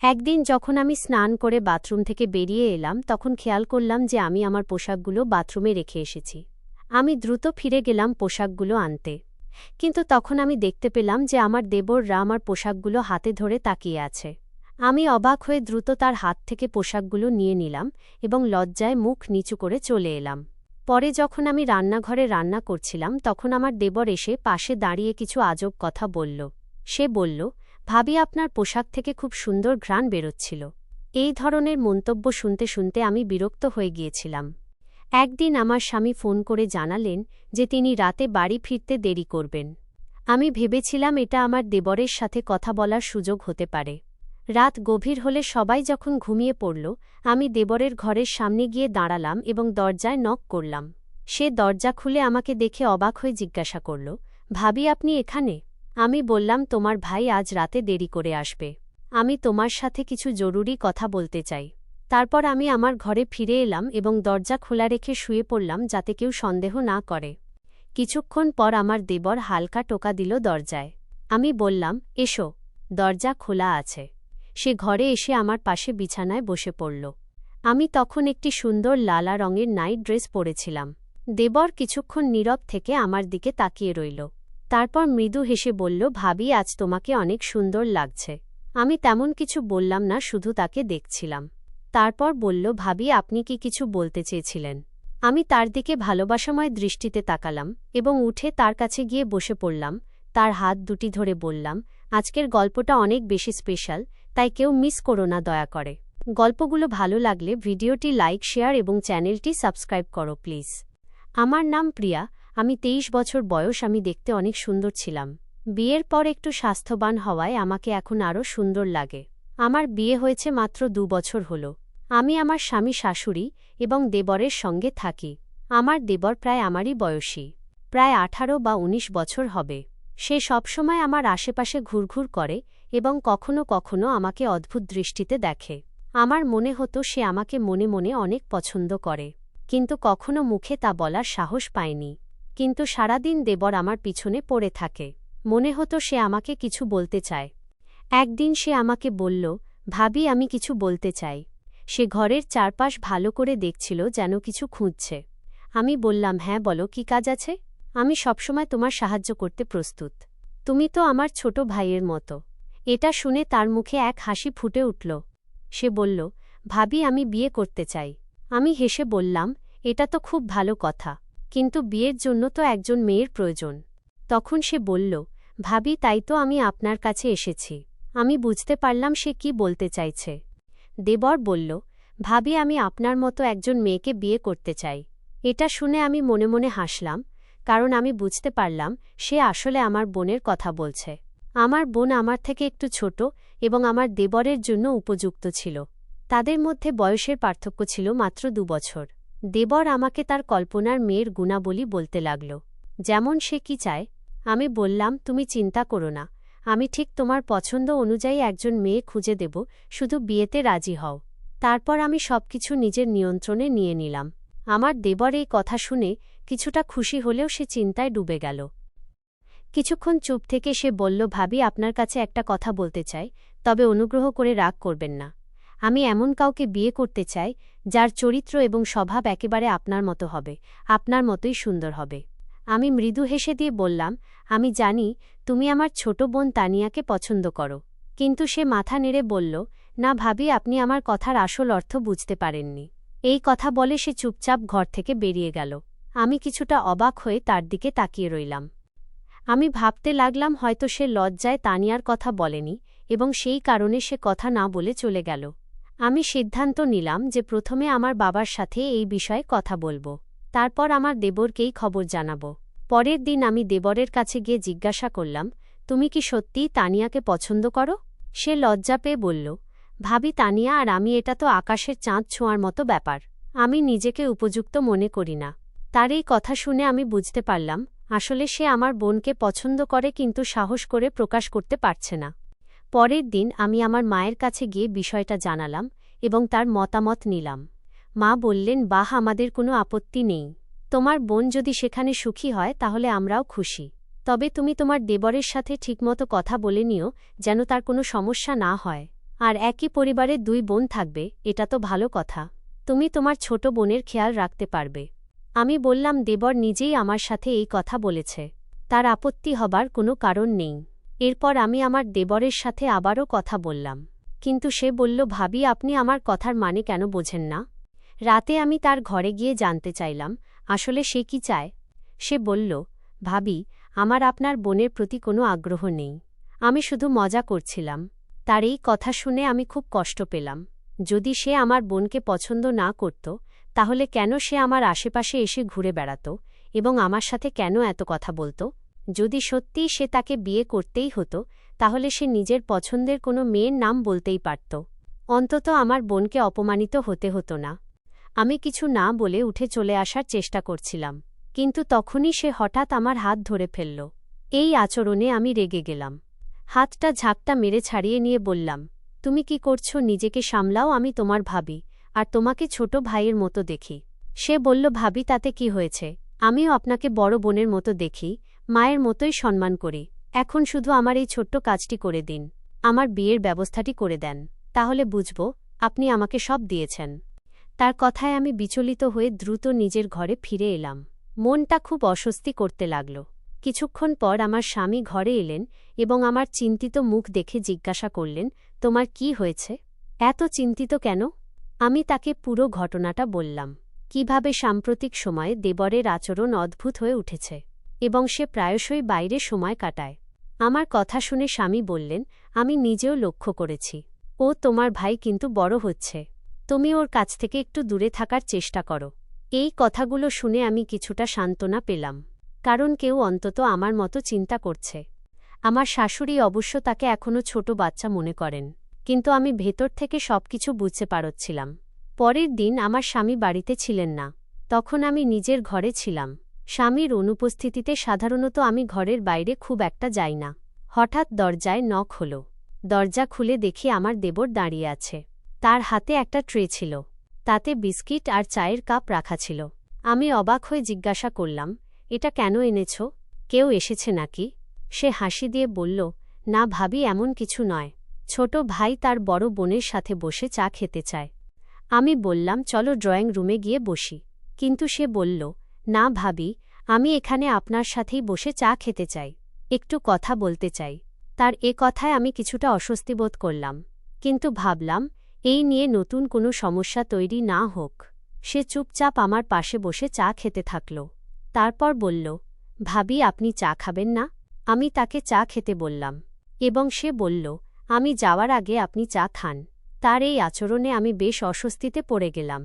একদিন যখন আমি স্নান করে বাথরুম থেকে বেরিয়ে এলাম তখন খেয়াল করলাম যে আমি আমার পোশাকগুলো বাথরুমে রেখে এসেছি। আমি দ্রুত ফিরে গেলাম পোশাকগুলো আনতে, কিন্তু তখন আমি দেখতে পেলাম যে আমার দেবররা আমার পোশাকগুলো হাতে ধরে তাকিয়ে আছে। আমি অবাক হয়ে দ্রুত তার হাত থেকে পোশাকগুলো নিয়ে নিলাম এবং লজ্জায় মুখ নিচু করে চলে এলাম। পরে যখন আমি রান্নাঘরে রান্না করছিলাম তখন আমার দেবর এসে পাশে দাঁড়িয়ে কিছু আজব কথা বলল। সে বলল, ভাবি, আপনার পোশাক থেকে খুব সুন্দর ঘ্রাণ বেরোচ্ছিল। এই ধরনের মন্তব্য শুনতে শুনতে আমি বিরক্ত হয়ে গিয়েছিলাম। একদিন আমার স্বামী ফোন করে জানালেন যে তিনি রাতে বাড়ি ফিরতে দেরি করবেন। আমি ভেবেছিলাম এটা আমার দেবরের সাথে কথা বলার সুযোগ হতে পারে। রাত গভীর হলে সবাই যখন ঘুমিয়ে পড়ল, আমি দেবরের ঘরের সামনে গিয়ে দাঁড়ালাম এবং দরজায় নক করলাম। সে দরজা খুলে আমাকে দেখে অবাক হয়ে জিজ্ঞাসা করল, ভাবি, আপনি এখানে? আমি বললাম, তোমার ভাই আজ রাতে দেরি করে আসবে। আমি তোমার সাথে কিছু জরুরি কথা বলতে চাই। তারপর আমি আমার ঘরে ফিরে এলাম এবং দরজা খোলা রেখে শুয়ে পড়লাম যাতে কেউ সন্দেহ না করে। কিছুক্ষণ পর আমার দেবর হালকা টোকা দিল দরজায়। আমি বললাম, এসো, দরজা খোলা আছে। সে ঘরে এসে আমার পাশে বিছানায় বসে পড়ল। আমি তখন একটি সুন্দর লালা রঙের নাইট ড্রেস পরেছিলাম। দেবর কিছুক্ষণ নীরব থেকে আমার দিকে তাকিয়ে রইল। তারপর মৃদু হেসে বলল, ভাবি, আজ তোমাকে অনেক সুন্দর লাগছে। আমি তেমন কিছু বললাম না, শুধু তাকে দেখছিলাম। তারপর বলল, ভাবি, আপনি কি কিছু বলতে চেয়েছিলেন? আমি তার দিকে ভালোবাসাময় দৃষ্টিতে তাকালাম এবং উঠে তার কাছে গিয়ে বসে পড়লাম। তার হাত দুটি ধরে বললাম, আজকের গল্পটা অনেক বেশি স্পেশাল, তাই কেউ মিস করো না দয়া করে। গল্পগুলো ভালো লাগলে ভিডিওটি লাইক, শেয়ার এবং চ্যানেলটি সাবস্ক্রাইব করো প্লিজ। আমার নাম প্রিয়া, আমি 23 বছর বয়স। আমি দেখতে অনেক সুন্দর ছিলাম। বিয়ের পর একটু স্বাস্থ্যবান হওয়ায় আমাকে এখন আরও সুন্দর লাগে। আমার বিয়ে হয়েছে মাত্র 2 বছর হল। আমি আমার স্বামী, শাশুড়ি এবং দেবরের সঙ্গে থাকি। আমার দেবর প্রায় আমারই বয়সী, প্রায় 18 বা 19 বছর হবে। সে সবসময় আমার আশেপাশে ঘুরঘুর করে এবং কখনো কখনো আমাকে অদ্ভুত দৃষ্টিতে দেখে। আমার মনে হতো সে আমাকে মনে মনে অনেক পছন্দ করে, কিন্তু কখনো মুখে তা বলার সাহস পায়নি। কিন্তু সারাদিন দেবর আমার পিছনে পড়ে থাকে। মনে হতো সে আমাকে কিছু বলতে চায়। একদিন সে আমাকে বলল, ভাবি, আমি কিছু বলতে চাই। সে ঘরের চারপাশ ভালো করে দেখছিল, যেন কিছু খুঁজছে। আমি বললাম, হ্যাঁ বলো, কি কাজ আছে? আমি সবসময় তোমার সাহায্য করতে প্রস্তুত। তুমি তো আমার ছোট ভাইয়ের মতো। এটা শুনে তার মুখে এক হাসি ফুটে উঠল। সে বলল, ভাবি, আমি বিয়ে করতে চাই। আমি হেসে বললাম, এটা তো খুব ভালো কথা, কিন্তু বিয়ের জন্য তো একজন মেয়ের প্রয়োজন। তখন সে বলল, ভাবি, তাই তো আমি আপনার কাছে এসেছি। আমি বুঝতে পারলাম সে কি বলতে চাইছে। দেবর বলল, ভাবি, আমি আপনার মতো একজন মেয়েকে বিয়ে করতে চাই। এটা শুনে আমি মনে মনে হাসলাম, কারণ আমি বুঝতে পারলাম সে আসলে আমার বোনের কথা বলছে। আমার বোন আমার থেকে একটু ছোট এবং আমার দেবরের জন্য উপযুক্ত ছিল। তাদের মধ্যে বয়সের পার্থক্য ছিল মাত্র 2 বছর। দেবর আমাকে তার কল্পনার মেয়ের গুণাবলী বলতে লাগল, যেমন সে কি চায়। আমি বললাম, তুমি চিন্তা করো না, আমি ঠিক তোমার পছন্দ অনুযায়ী একজন মেয়ে খুঁজে দেব, শুধু বিয়েতে রাজি হও। তারপর আমি সবকিছু নিজের নিয়ন্ত্রণে নিয়ে নিলাম। আমার দেবর এই কথা শুনে কিছুটা খুশি হলেও সে চিন্তায় ডুবে গেল। কিছুক্ষণ চুপ থেকে সে বলল, ভাবি, আপনার কাছে একটা কথা বলতে চাই, তবে অনুগ্রহ করে রাগ করবেন না। আমি এমন কাউকে বিয়ে করতে চাই যার চরিত্র এবং স্বভাব একেবারে আপনার মতো হবে, আপনার মতোই সুন্দর হবে। আমি মৃদু হেসে দিয়ে বললাম, আমি জানি তুমি আমার ছোট বোন তানিয়াকে পছন্দ করো। কিন্তু সে মাথা নেড়ে বলল, না ভাবি, আপনি আমার কথার আসল অর্থ বুঝতে পারেননি। এই কথা বলে সে চুপচাপ ঘর থেকে বেরিয়ে গেল। আমি কিছুটা অবাক হয়ে তার দিকে তাকিয়ে রইলাম। আমি ভাবতে লাগলাম হয়তো সে লজ্জায় তানিয়ার কথা বলেনি এবং সেই কারণে সে কথা না বলে চলে গেল। আমি সিদ্ধান্ত নিলাম যে প্রথমে আমার বাবার সাথে এই বিষয়ে কথা বলবো, তারপর আমার দেবরকেই খবর জানাবো। পরের দিন আমি দেবরের কাছে গিয়ে জিজ্ঞাসা করলাম, তুমি কি সত্যিই তানিয়াকে পছন্দ করো? সে লজ্জা পেয়ে বলল, ভাবি, তানিয়া আর আমি, এটা তো আকাশের চাঁদ ছোঁয়ার মতো ব্যাপার। আমি নিজেকে উপযুক্ত মনে করি না। তার এই কথা শুনে আমি বুঝতে পারলাম আসলে সে আমার বোনকে পছন্দ করে, কিন্তু সাহস করে প্রকাশ করতে পারছে না। পরের দিন আমি আমার মায়ের কাছে গিয়ে বিষয়টা জানালাম এবং তার মতামত নিলাম। মা বললেন, বাহ, আমাদের কোনো আপত্তি নেই। তোমার বোন যদি সেখানে সুখী হয় তাহলে আমরাও খুশি। তবে তুমি তোমার দেবরের সাথে ঠিকমতো কথা বলে নিও, যেন তার কোনো সমস্যা না হয়। আর একই পরিবারে 2 বোন থাকবে, এটা তো ভালো কথা। তুমি তোমার ছোট বোনের খেয়াল রাখতে পারবে। আমি বললাম, দেবর নিজেই আমার সাথে এই কথা বলেছে, তার আপত্তি হবার কোনো কারণ নেই। এরপর আমি আমার দেবরের সাথে আবারও কথা বললাম, কিন্তু সে বলল, ভাবি আপনি আমার কথার মানে কেন বোঝেন না? রাতে আমি তার ঘরে গিয়ে জানতে চাইলাম আসলে সে কি চায়। সে বলল, ভাবি আমার আপনার বোনের প্রতি কোনো আগ্রহ নেই, আমি শুধু মজা করছিলাম। তার এই কথা শুনে আমি খুব কষ্ট পেলাম। যদি সে আমার বোনকে পছন্দ না করত, তাহলে কেন সে আমার আশেপাশে এসে ঘুরে বেড়াত এবং আমার সাথে কেন এত কথা বলত? যদি সত্যিই সে তাকে বিয়ে করতেই হতো, তাহলে সে নিজের পছন্দের কোনো মেয়ের নাম বলতেই পারত। অন্তত আমার বোনকে অপমানিত হতে হতো না। আমি কিছু না বলে উঠে চলে আসার চেষ্টা করছিলাম, কিন্তু তখনই সে হঠাৎ আমার হাত ধরে ফেলল। এই আচরণে আমি রেগে গেলাম। হাতটা ঝাঁকটা মেরে ছাড়িয়ে নিয়ে বললাম, তুমি কি করছো? নিজেকে সামলাও, আমি তোমার ভাবি, আর তোমাকে ছোট ভাইয়ের মতো দেখি। সে বলল, ভাবি তাতে কি হয়েছে? আমিও আপনাকে বড় বোনের মতো দেখি, মায়ের মতোই সম্মান করি। এখন শুধু আমার এই ছোট্ট কাজটি করে দিন, আমার বিয়ের ব্যবস্থাটি করে দেন, তাহলে বুঝব আপনি আমাকে সব দিয়েছেন। তার কথায় আমি বিচলিত হয়ে দ্রুত নিজের ঘরে ফিরে এলাম। মনটা খুব অস্বস্তি করতে লাগল। কিছুক্ষণ পর আমার স্বামী ঘরে এলেন এবং আমার চিন্তিত মুখ দেখে জিজ্ঞাসা করলেন, তোমার কি হয়েছে? এত চিন্তিত কেন? আমি তাকে পুরো ঘটনাটা বললাম, কিভাবে সাম্প্রতিক সময়ে দেবরের আচরণ অদ্ভুত হয়ে উঠেছে এবং সে প্রায়শই বাইরে সময় কাটায়। আমার কথা শুনে স্বামী বললেন, আমি নিজেও লক্ষ্য করেছি, ও তোমার ভাই কিন্তু বড় হচ্ছে, তুমি ওর কাছ থেকে একটু দূরে থাকার চেষ্টা করো। এই কথাগুলো শুনে আমি কিছুটা সান্ত্বনা পেলাম, কারণ কেউ অন্তত আমার মতো চিন্তা করছে। আমার শাশুড়ি অবশ্য তাকে এখনও ছোট বাচ্চা মনে করেন, কিন্তু আমি ভেতর থেকে সবকিছু বুঝতে পারছিলাম। পরের দিন আমার স্বামী বাড়িতে ছিলেন না, তখন আমি নিজের ঘরে ছিলাম। স্বামীর অনুপস্থিতিতে সাধারণত আমি ঘরের বাইরে খুব একটা যাই না। হঠাৎ দরজায় নক হলো। দরজা খুলে দেখি আমার দেবর দাঁড়িয়ে আছে। তার হাতে একটা ট্রে ছিল, তাতে বিস্কিট আর চায়ের কাপ রাখা ছিল। আমি অবাক হয়ে জিজ্ঞাসা করলাম, এটা কেন এনেছ? কেউ এসেছে নাকি? সে হাসি দিয়ে বলল, না ভাবি, এমন কিছু নয়, ছোট ভাই তার বড় বোনের সাথে বসে চা খেতে চায়। আমি বললাম, চলো ড্রয়িং রুমে গিয়ে বসি। কিন্তু সে বলল, না ভাবি, আমি এখানে আপনার সাথেই বসে চা খেতে চাই, একটু কথা বলতে চাই। তার এ কথায় আমি কিছুটা অস্বস্তি বোধ করলাম, কিন্তু ভাবলাম এই নিয়ে নতুন কোনো সমস্যা তৈরি না হোক। সে চুপচাপ আমার পাশে বসে চা খেতে থাকল। তারপর বলল, ভাবি আপনি চা খাবেন না? আমি তাকে চা খেতে বললাম এবং সে বলল, আমি যাওয়ার আগে আপনি চা খান। তার এই আচরণে আমি বেশ অস্বস্তিতে পড়ে গেলাম।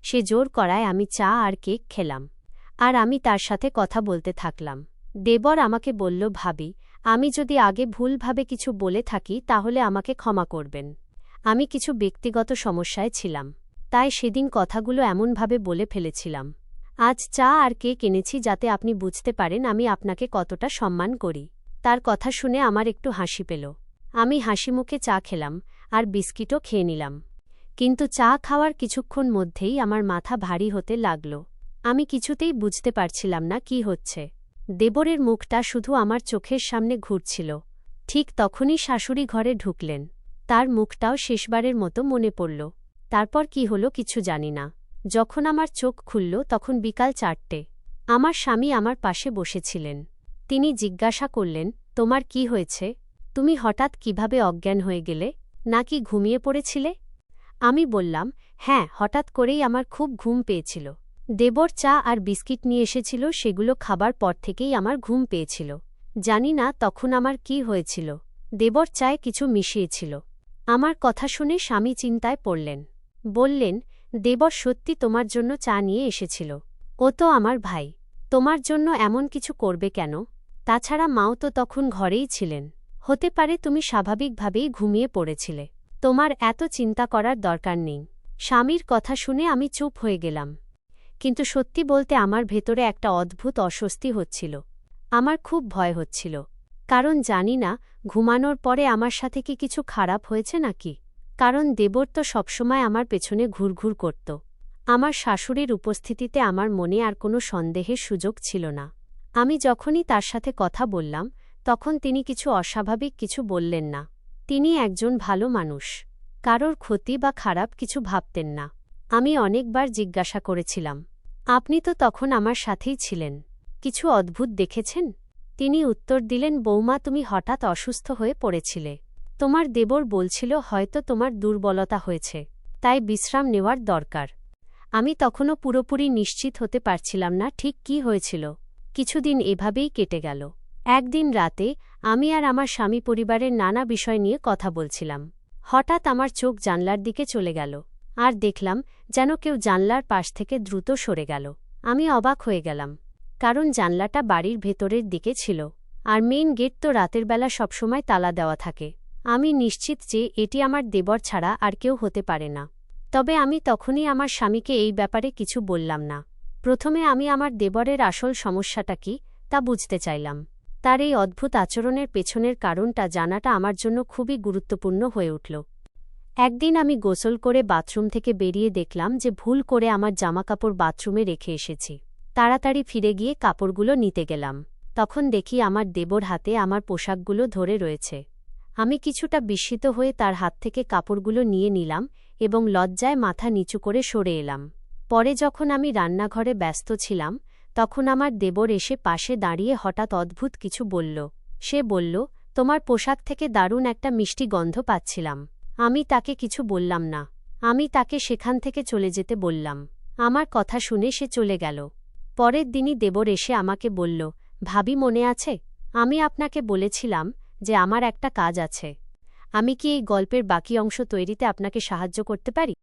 সে জোর করায় আমি চা আর কেক খেলাম, আর আমি তার সাথে কথা বলতে থাকলাম। দেবর আমাকে বলল, ভাবি আমি যদি আগে ভুলভাবে কিছু বলে থাকি তাহলে আমাকে ক্ষমা করবেন। আমি কিছু ব্যক্তিগত সমস্যায় ছিলাম, তাই সেদিন কথাগুলো এমনভাবে বলে ফেলেছিলাম। আজ চা আর কেক এনেছি যাতে আপনি বুঝতে পারেন আমি আপনাকে কতটা সম্মান করি। তার কথা শুনে আমার একটু হাসি পেল। আমি হাসিমুখে চা খেলাম আর বিস্কিটও খেয়ে নিলাম। কিন্তু চা খাওয়ার কিছুক্ষণ মধ্যেই আমার মাথা ভারী হতে লাগল। আমি কিছুতেই বুঝতে পারছিলাম না কি হচ্ছে। দেবরের মুখটা শুধু আমার চোখের সামনে ঘুরছিল। ঠিক তখনই শাশুড়ি ঘরে ঢুকলেন। তার মুখটাও শেষবারের মতো মনে পড়ল। তারপর কি হলো কিছু জানি না। যখন আমার চোখ খুলল তখন বিকাল 4টে। আমার স্বামী আমার পাশে বসেছিলেন। তিনি জিজ্ঞাসা করলেন, তোমার কি হয়েছে? তুমি হঠাৎ কিভাবে অজ্ঞান হয়ে গেলে? নাকি ঘুমিয়ে পড়েছিলে? আমি বললাম, হ্যাঁ, হঠাৎ করেই আমার খুব ঘুম পেয়েছিল। দেবর চা আর বিস্কিট নিয়ে এসেছিল, সেগুলো খাবার পর থেকেই আমার ঘুম পেয়েছিল। জানি না তখন আমার কি হয়েছিল। দেবর চায়ে কিছু মিশিয়েছিল। আমার কথা শুনে স্বামী চিন্তায় পড়লেন। বললেন, দেবর সত্যি তোমার জন্য চা নিয়ে এসেছিল। ও তো আমার ভাই, তোমার জন্য এমন কিছু করবে কেন? তাছাড়া মাও তো তখন ঘরেই ছিলেন। হতে পারে তুমি স্বাভাবিকভাবেই ঘুমিয়ে পড়েছিলে। তোমার এত চিন্তা করার দরকার নেই। স্বামীর কথা শুনে আমি চুপ হয়ে গেলাম। কিন্তু সত্যি বলতে আমার ভেতরে একটা অদ্ভুত অস্বস্তি হচ্ছিল। আমার খুব ভয় হচ্ছিল, কারণ জানি না ঘুমানোর পরে আমার সাথে কি কিছু খারাপ হয়েছে নাকি। কারণ দেবর তো সবসময় আমার পেছনে ঘুরঘুর করত। আমার শাশুড়ির উপস্থিতিতে আমার মনে আর কোনো সন্দেহের সুযোগ ছিল না। আমি যখনই তার সাথে কথা বললাম তখন তিনি কিছু অস্বাভাবিক কিছু বললেন না। তিনি একজন ভালো মানুষ। কারোর ক্ষতি বা খারাপ কিছু ভাবতেন না। আমি অনেকবার জিজ্ঞাসা করেছিলাম, আপনি তো তখন আমার সাথেই ছিলেন, কিছু অদ্ভুত দেখেছেন? তিনি উত্তর দিলেন, বৌমা, তুমি হঠাৎ অসুস্থ হয়ে পড়েছিলে। তোমার দেবর বলছিল হয়তো তোমার দুর্বলতা হয়েছে, তাই বিশ্রাম নেওয়ার দরকার। আমি তখনও পুরোপুরি নিশ্চিত হতে পারছিলাম না ঠিক কী হয়েছিল। কিছুদিন এভাবেই কেটে গেল। একদিন রাতে আমি আর আমার স্বামী পরিবারের নানা বিষয় নিয়ে কথা বলছিলাম। হঠাৎ আমার চোখ জানলার দিকে চলে গেল, আর দেখলাম যেন কেউ জানলার পাশ থেকে দ্রুত সরে গেল। আমি অবাক হয়ে গেলাম, কারণ জানলাটা বাড়ির ভেতরের দিকে ছিল, আর মেইন গেট তো রাতের বেলা সবসময় তালা দেওয়া থাকে। আমি নিশ্চিত যে এটি আমার দেবর ছাড়া আর কেউ হতে পারে না। তবে আমি তখনই আমার স্বামীকে এই ব্যাপারে কিছু বললাম না। প্রথমে আমি আমার দেবরের আসল সমস্যাটা কি তা বুঝতে চাইলাম। তার এই অদ্ভুত আচরণের পেছনের কারণটা জানাটা আমার জন্য খুবই গুরুত্বপূর্ণ হয়ে উঠল। একদিন আমি গোসল করে বাথরুম থেকে বেরিয়ে দেখলাম যে ভুল করে আমার জামাকাপড় বাথরুমে রেখে এসেছি। তাড়াতাড়ি ফিরে গিয়ে কাপড়গুলো নিতে গেলাম। তখন দেখি আমার দেবর হাতে আমার পোশাকগুলো ধরে রয়েছে। আমি কিছুটা বিস্মিত হয়ে তার হাত থেকে কাপড়গুলো নিয়ে নিলাম এবং লজ্জায় মাথা নিচু করে সরে এলাম। পরে যখন আমি রান্নাঘরে ব্যস্ত ছিলাম, তখন আমার দেবর এসে পাশে দাঁড়িয়ে হঠাৎ অদ্ভুত কিছু বলল। সে বলল, তোমার পোশাক থেকে দারুণ একটা মিষ্টি গন্ধ পাচ্ছিলাম। আমি তাকে কিছু বললাম না। আমি তাকে সেখান থেকে চলে যেতে বললাম। আমার কথা শুনে সে চলে গেল। পরের দিনই দেবর এসে আমাকে বলল, ভাবি, মনে আছে আমি আপনাকে বলেছিলাম যে আমার একটা কাজ আছে? আমি কি এই গল্পের বাকি অংশ তৈরিতে আপনাকে সাহায্য করতে পারি?